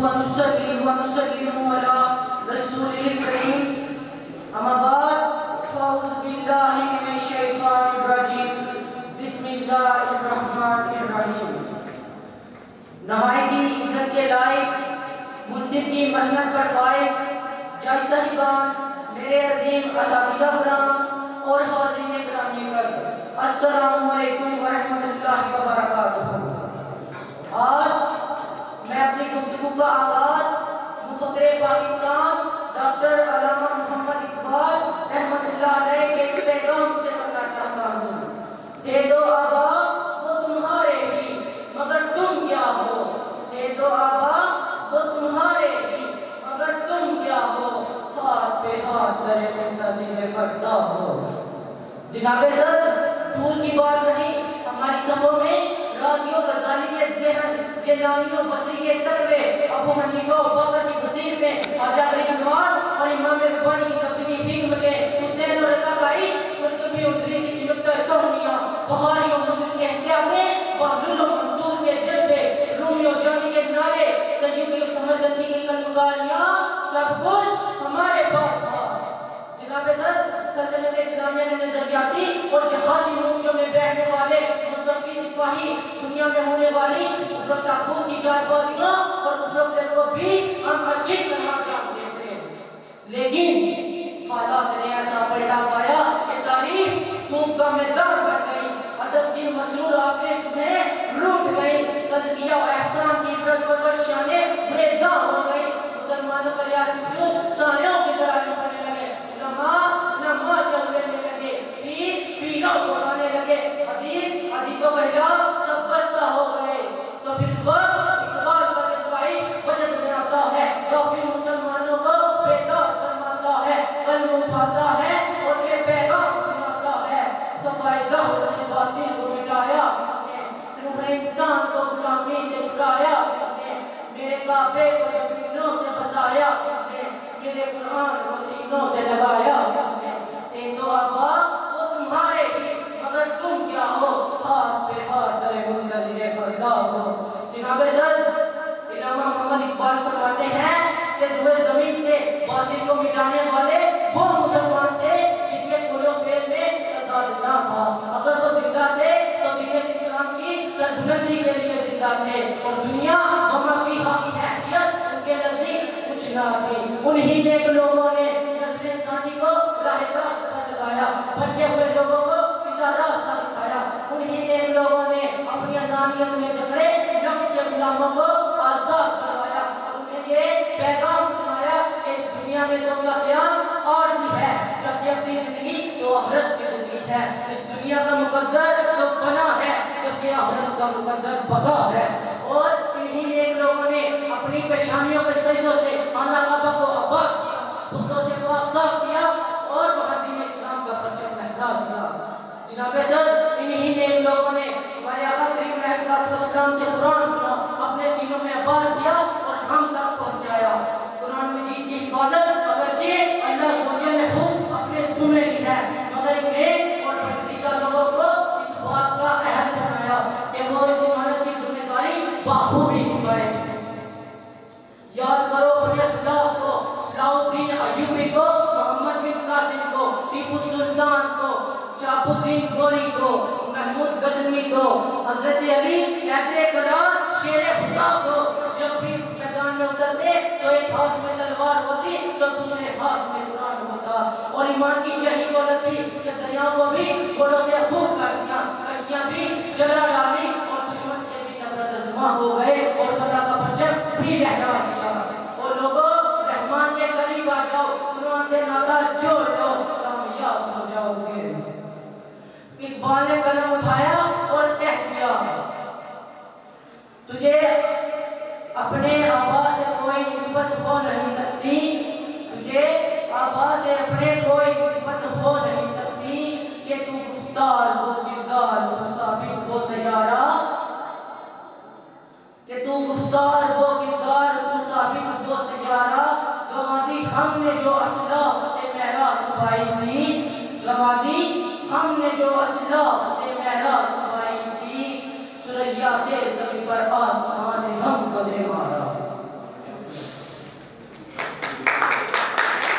ونصلي ونسلم على رسوله الكريم أما بعد فأعوذ بالله من الشيطان الرجيم بسم الله الرحمن الرحیم۔ نہایت ہی عزت کے لائق منصف کی مسند پر فائز جج صاحبان، میرے عظیم اساتذہ کرام اور حاضرین گرامی قدر، السلام علیکم ورحمۃ اللہ وبرکاتہ۔ آج میں اپنی گفتگو کا آغاز مفکر پاکستان ڈاکٹر علامہ محمد اقبال رحمۃ اللہ علیہ کے اس پیغام سے کرنا چاہتا ہوں۔ تھے دو آبا وہ تمہارے ہی مگر تم کیا ہو، تھے دو آبا وہ تمہارے ہی مگر تم کیا ہو، ہاتھ پہ ہاتھ درے منتظر فردا ہو۔ جناب صدر، دور کی بات نہیں، ہماری صفوں میں راضی و غزالی کے ذہن، جیلانی و بصری کے تقوی، ابو حنیفہ و باقر کی بصیر میں، خواجہ غریب نواز اور امام ربانی کی تبدیلی حکمتیں، حسین و رضا کا عشق، قرطبی و ادریسی کی نکتہ سہنیاں، بخاری و مسلم کے احتیاطیں، بہلول و منصور کے جذبے، رومی و جامی کے نعرے، سیوطی و سمرقندی کی قلمکاریاں، سب کچھ ہمارے پاس تھا۔ جناب صدر، سلطنت اسلامیہ کے نظریاتی اور جہادی مورچوں میں بیٹھنے والے مستقی سپاہی دنیا میں ہونے والی افرت تابوت کی چار بازیاں اور افرت کو بھی ہم اچھی طرح جانتے تھے، لیکن حالات نے ایسا پلٹا پایا کہ تاریخ دھوپ کا میدان بن گئی، ادب کی مسرور آفیس میں روٹ گئی، تزکیہ و احسان کی عبرت پرور شانیں بریزاں ہو گئی، مسلمانوں کا ریاضی وجود سایوں کی طرح نبھنے لگے، علماء نماز اگلنے لگے، پیر پیروں کو آنے لگے، ادیب ادیبوں کا حجاب سب بستہ ہو گئے۔ تو پھر اس وقت اقبال کا جذبہ عشق وجد میں آتا ہے، غافل مسلمانوں کو بیدار فرماتا ہے، قلم اٹھاتا ہے اور یہ پیغام سناتا ہے، صفائے دہر سے باطل کو مٹایا کس نے، روح انسان کو غلامی سے چھڑایا کس نے، میرے کعبے کو زمینوں سے بسایا کس نے، میرے قرآن کو سینوں سے لگایا کس نے، تھے تو آبا وہ تمہارے ہی مگر تم کیا ہو، ہاتھ پہ ہاتھ درے منتظر فردا ہو۔ جناب صدر، علامہ محمد اقبال فرماتے ہیں کہ روئے زمین سے باطل کو مٹانے والے وہ مسلمان تھے جن کے قول و فعل میں تضاد نہ تھا، اگر وہ زندہ تھے تو دین اسلام کی سربلندی کے لیے زندہ تھے، اور دنیا و ما فیہا کی حیثیت ان کے نزدیک کچھ نہ تھی۔ انہی نیک لوگوں نے نسل انسانی کو راہ راست پر لگایا، بھٹکے ہوئے لوگوں کو سیدھا راستہ دکھایا، انہی نیک لوگوں نے اپنی انانیت میں جکڑے نفس کے غلاموں کو آزاد کروایا، اور انہیں یہ پیغام سنایا کہ اس دنیا میں تو کا قیام عارضی ہے، جبکہ اپنی زندگی تو آخرت کی زندگی ہے، اس دنیا کا مقدر تو فنا ہے، جبکہ آخرت کا مقدر بقا ہے۔ اور انہی نیک لوگوں نے اپنی پیشانیوں کے سجدوں سے خانہ کعبہ کو آباد کیا، بتوں سے پاک صاف کیا اور وہاں دین اسلام کا پرچم لہرا دیا۔ جناب صدر، انہی نیک لوگوں نے ہمارے آقا کریم علیہ السلام سے قرآن سنا، اپنے سینوں میں آباد کیا اور ہم تک پہنچایا۔ قرآن مجید کی حفاظت اگرچہ اللہ جل جلالہ اپنے ذمہ لی ہے، مگر ایک نیک اور پرہیزگار لوگوں کو اس بات کا اہل بنایا کہ وہ اس امانت کی ذمہ داری بخوبی نبھائیں۔ یاد کرو اپنے اسلاف کو، صلاح الدین ایوبی کو، محمد بن قاسم کو، ٹیپو سلطان کو، شہاب الدین گوری کو، محمود غزنوی کو، حضرت علی حیدر کرار شیر خدا کو، جب بھی میدان میں اترتے تو ایک ہاتھ میں تلوار ہوتی تو دوسرے ہاتھ میں قرآن ہوتا، اور ایمان کی یہی دولت تھی کہ دریاؤں کو بھی گھوڑوں سے عبور کر دیا، کشتیاں بھی جلا ڈالی اور دشمن سے بھی نفرت ازما ہو گئے اور فتح کا پرچم بھی لہرا دیا۔ اور لوگوں، رحمان کے قریب آ جاؤ، قرآن سے ناطہ جوڑ لو، کامیاب ہو جاؤ گے۔ اقبال نے قلم اٹھایا اور کہہ دیا، تجھے اپنے آبا سے کوئی نسبت ہو نہیں سکتی، تجھے آبا سے اپنے کوئی نسبت ہو نہیں سکتی، کہ تو گفتار ہو کردار ہو ثابت ہو سیارہ، کہ تو گفتار ہو کردار ہو ثابت ہو سیارہ، گواہ دی ہم نے جو اسلاف سے معراج پائی تھی، گواہ دی ہم نے جو اسلاف سے معراج پائی تھی، سریا سے زمین پر آسمان